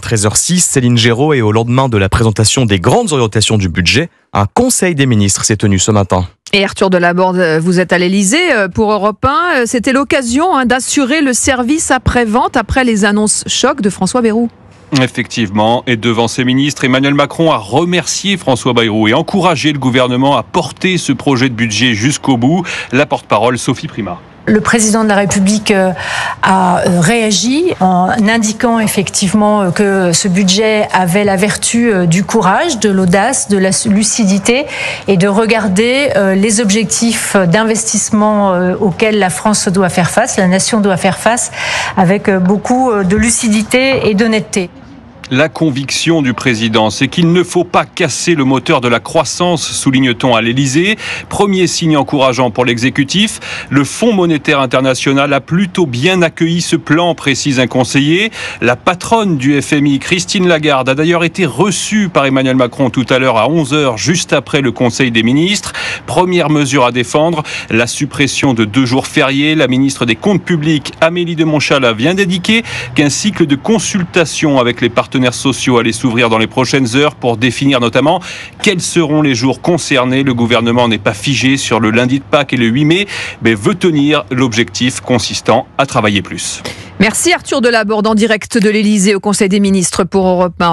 13h06, Céline Géraud, et au lendemain de la présentation des grandes orientations du budget, un conseil des ministres s'est tenu ce matin. Et Arthur Delaborde, vous êtes à l'Elysée pour Europe 1. C'était l'occasion d'assurer le service après-vente après les annonces choc de François Bayrou. Effectivement, et devant ses ministres, Emmanuel Macron a remercié François Bayrou et encouragé le gouvernement à porter ce projet de budget jusqu'au bout. La porte-parole, Sophie Primas. Le président de la République a réagi en indiquant effectivement que ce budget avait la vertu du courage, de l'audace, de la lucidité et de regarder les objectifs d'investissement auxquels la France doit faire face, la nation doit faire face, avec beaucoup de lucidité et d'honnêteté. La conviction du président, c'est qu'il ne faut pas casser le moteur de la croissance, souligne-t-on à l'Elysée. Premier signe encourageant pour l'exécutif, le Fonds monétaire international a plutôt bien accueilli ce plan, précise un conseiller. La patronne du FMI, Christine Lagarde, a d'ailleurs été reçue par Emmanuel Macron tout à l'heure à 11h, juste après le Conseil des ministres. Première mesure à défendre, la suppression de 2 jours fériés. La ministre des Comptes publics, Amélie de Montchalin, vient d'indiquer qu'un cycle de consultation avec les partenaires sociaux allait s'ouvrir dans les prochaines heures pour définir notamment quels seront les jours concernés. Le gouvernement n'est pas figé sur le lundi de Pâques et le 8 mai, mais veut tenir l'objectif consistant à travailler plus. Merci Arthur Delaborde en direct de l'Elysée au Conseil des ministres pour Europe 1.